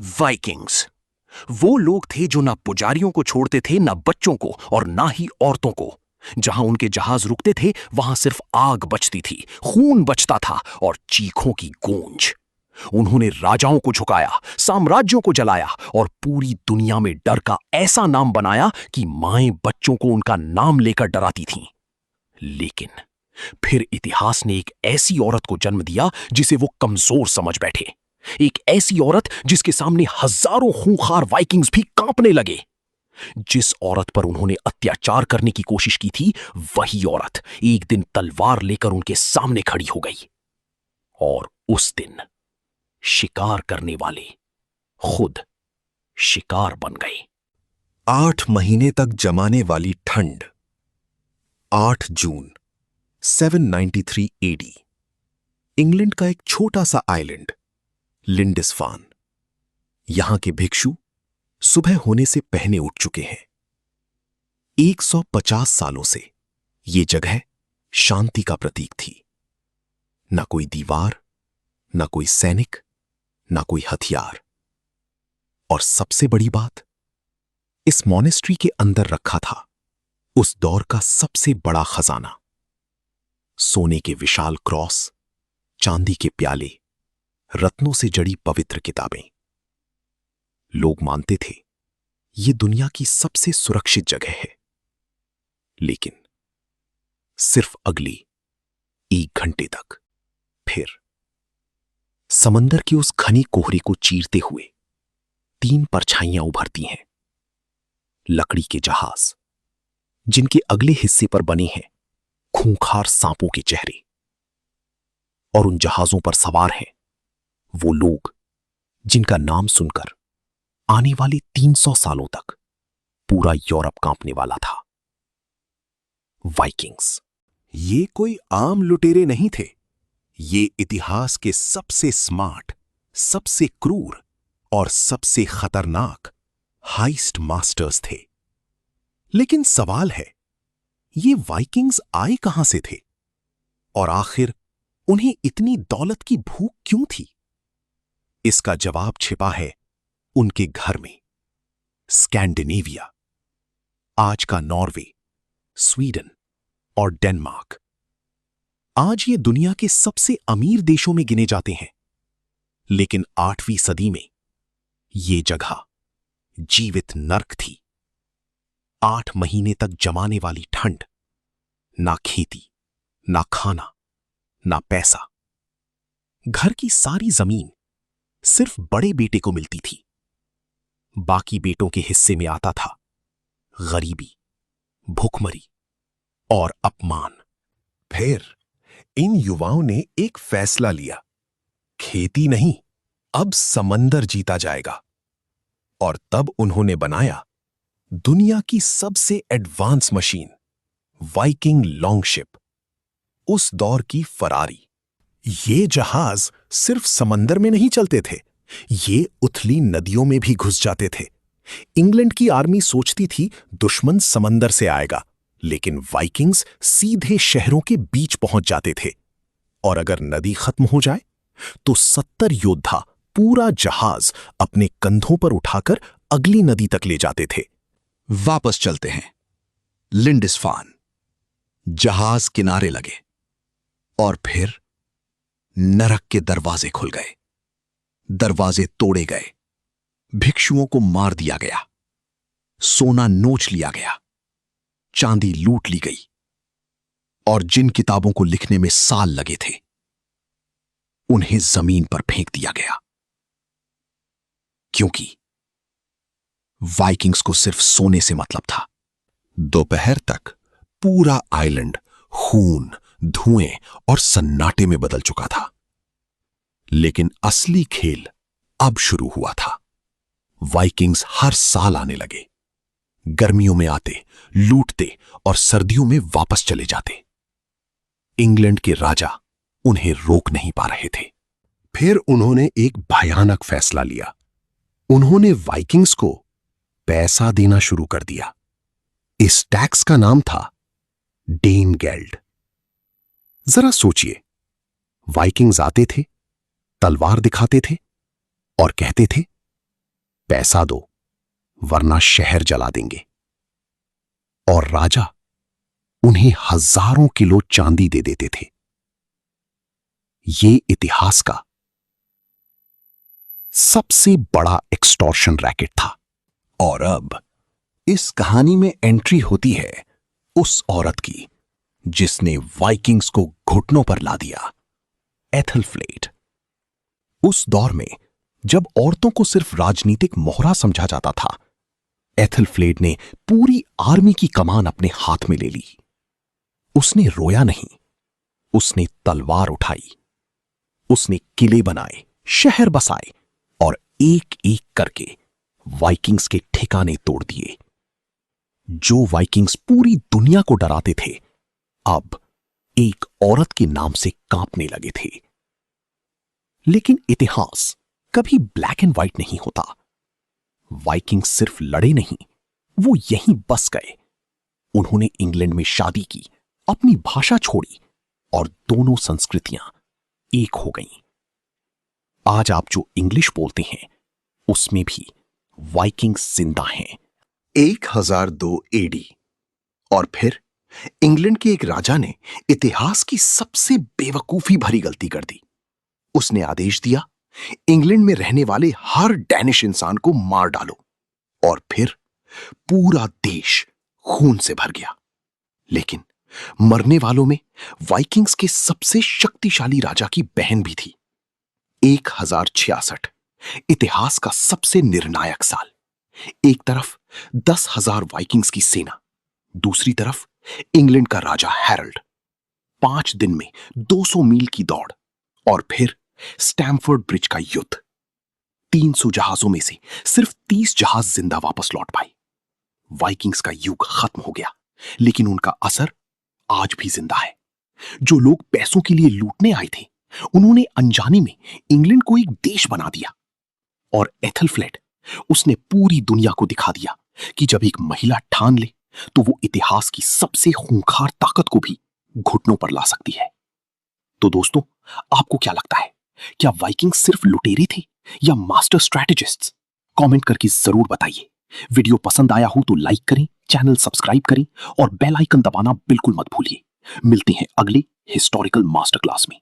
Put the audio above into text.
Vikings वो लोग थे जो ना पुजारियों को छोड़ते थे, ना बच्चों को और ना ही औरतों को। जहां उनके जहाज रुकते थे वहां सिर्फ आग बचती थी, खून बचता था और चीखों की गूंज। उन्होंने राजाओं को झुकाया, साम्राज्यों को जलाया और पूरी दुनिया में डर का ऐसा नाम बनाया कि माएं बच्चों को उनका नाम लेकर डराती थीं। लेकिन फिर इतिहास ने एक ऐसी औरत को जन्म दिया जिसे वो कमजोर समझ बैठे। एक ऐसी औरत जिसके सामने हजारों खूंखार वाइकिंग्स भी कांपने लगे। जिस औरत पर उन्होंने अत्याचार करने की कोशिश की थी, वही औरत एक दिन तलवार लेकर उनके सामने खड़ी हो गई। और उस दिन शिकार करने वाले खुद शिकार बन गए। 8 महीने तक जमाने वाली ठंड। 8 जून 793 एडी। इंग्लैंड का एक छोटा सा आइलैंड लिंडिस्फान। यहां के भिक्षु सुबह होने से पहले उठ चुके हैं। 150 सालों से यह जगह शांति का प्रतीक थी। ना कोई दीवार, ना कोई सैनिक, ना कोई हथियार। और सबसे बड़ी बात, इस मॉनेस्ट्री के अंदर रखा था उस दौर का सबसे बड़ा खजाना। सोने के विशाल क्रॉस, चांदी के प्याले, रत्नों से जड़ी पवित्र किताबें। लोग मानते थे यह दुनिया की सबसे सुरक्षित जगह है। लेकिन सिर्फ अगली 1 घंटे तक। फिर समंदर की उस घनी कोहरे को चीरते हुए 3 परछाइयां उभरती हैं। लकड़ी के जहाज, जिनके अगले हिस्से पर बने हैं खूंखार सांपों के चेहरे। और उन जहाजों पर सवार हैं वो लोग जिनका नाम सुनकर आने वाले 300 सालों तक पूरा यूरोप कांपने वाला था। वाइकिंग्स। ये कोई आम लुटेरे नहीं थे। ये इतिहास के सबसे स्मार्ट, सबसे क्रूर और सबसे खतरनाक हाइस्ट मास्टर्स थे। लेकिन सवाल है, ये वाइकिंग्स आए कहां से थे? और आखिर उन्हें इतनी दौलत की भूख क्यों थी? इसका जवाब छिपा है उनके घर में, स्कैंडिनेविया, आज का नॉर्वे, स्वीडन और डेनमार्क। आज ये दुनिया के सबसे अमीर देशों में गिने जाते हैं। लेकिन 8वीं सदी में ये जगह जीवित नर्क थी। 8 महीने तक जमाने वाली ठंड, ना खेती, ना खाना, ना पैसा। घर की सारी जमीन सिर्फ बड़े बेटे को मिलती थी। बाकी बेटों के हिस्से में आता था गरीबी, भूखमरी और अपमान। फिर इन युवाओं ने एक फैसला लिया, खेती नहीं, अब समंदर जीता जाएगा। और तब उन्होंने बनाया दुनिया की सबसे एडवांस मशीन, वाइकिंग लॉन्गशिप, उस दौर की फरारी। ये जहाज सिर्फ समंदर में नहीं चलते थे, ये उथली नदियों में भी घुस जाते थे। इंग्लैंड की आर्मी सोचती थी दुश्मन समंदर से आएगा, लेकिन वाइकिंग्स सीधे शहरों के बीच पहुंच जाते थे। और अगर नदी खत्म हो जाए तो 70 योद्धा पूरा जहाज अपने कंधों पर उठाकर अगली नदी तक ले जाते थे। वापस चलते हैं। लिंडिस्फान। जहाज किनारे लगे और फिर नरक के दरवाजे खुल गए। दरवाजे तोड़े गए, भिक्षुओं को मार दिया गया, सोना नोच लिया गया, चांदी लूट ली गई और जिन किताबों को लिखने में साल लगे थे उन्हें जमीन पर फेंक दिया गया। क्योंकि वाइकिंग्स को सिर्फ सोने से मतलब था। दोपहर तक पूरा आइलैंड खून, धुएं और सन्नाटे में बदल चुका था। लेकिन असली खेल अब शुरू हुआ था। वाइकिंग्स हर साल आने लगे। गर्मियों में आते, लूटते और सर्दियों में वापस चले जाते। इंग्लैंड के राजा उन्हें रोक नहीं पा रहे थे। फिर उन्होंने एक भयानक फैसला लिया। उन्होंने वाइकिंग्स को पैसा देना शुरू कर दिया। इस टैक्स का नाम था डेन गेल्ड। जरा सोचिए, वाइकिंग्स आते थे, तलवार दिखाते थे और कहते थे पैसा दो वरना शहर जला देंगे। और राजा उन्हें हजारों किलो चांदी दे देते थे। ये इतिहास का सबसे बड़ा एक्सटॉर्शन रैकेट था। और अब इस कहानी में एंट्री होती है उस औरत की जिसने वाइकिंग्स को घुटनों पर ला दिया, एथलफ्लेड। उस दौर में जब औरतों को सिर्फ राजनीतिक मोहरा समझा जाता था, एथलफ्लेड ने पूरी आर्मी की कमान अपने हाथ में ले ली। उसने रोया नहीं, उसने तलवार उठाई, उसने किले बनाए, शहर बसाए और एक एक करके वाइकिंग्स के ठिकाने तोड़ दिए। जो वाइकिंग्स पूरी दुनिया को डराते थे, अब एक औरत के नाम से कांपने लगे थे। लेकिन इतिहास कभी ब्लैक एंड व्हाइट नहीं होता। वाइकिंग्स सिर्फ लड़े नहीं, वो यहीं बस गए। उन्होंने इंग्लैंड में शादी की, अपनी भाषा छोड़ी और दोनों संस्कृतियां एक हो गईं। आज आप जो इंग्लिश बोलते हैं, उसमें भी वाइकिंग्स जिंदा हैं। 1002 एडी। और फिर इंग्लैंड के एक राजा ने इतिहास की सबसे बेवकूफी भरी गलती कर दी। उसने आदेश दिया, इंग्लैंड में रहने वाले हर डैनिश इंसान को मार डालो। और फिर पूरा देश खून से भर गया। लेकिन मरने वालों में वाइकिंग्स के सबसे शक्तिशाली राजा की बहन भी थी। 1066, इतिहास का सबसे निर्णायक साल। एक तरफ 10,000 वाइकिंग्स की सेना, दूसरी तरफ इंग्लैंड का राजा हैरल्ड। 5 दिन में 200 मील की दौड़ और फिर स्टैमफोर्ड ब्रिज का युद्ध। 300 जहाजों में से सिर्फ 30 जहाज जिंदा वापस लौट पाए। वाइकिंग्स का युग खत्म हो गया, लेकिन उनका असर आज भी जिंदा है। जो लोग पैसों के लिए लूटने आए थे, उन्होंने अनजाने में इंग्लैंड को एक देश बना दिया। और एथलफ्लेड, उसने पूरी दुनिया को दिखा दिया कि जब एक महिला ठान ले तो वो इतिहास की सबसे खूंखार ताकत को भी घुटनों पर ला सकती है। तो दोस्तों, आपको क्या लगता है? क्या वाइकिंग्स सिर्फ लुटेरे थे या मास्टर स्ट्रैटेजिस्ट्स? कमेंट करके जरूर बताइए। वीडियो पसंद आया हो तो लाइक करें, चैनल सब्सक्राइब करें और बेल आइकन दबाना बिल्कुल मत भूलिए। मिलते हैं अगले हिस्टोरिकल मास्टर क्लास में।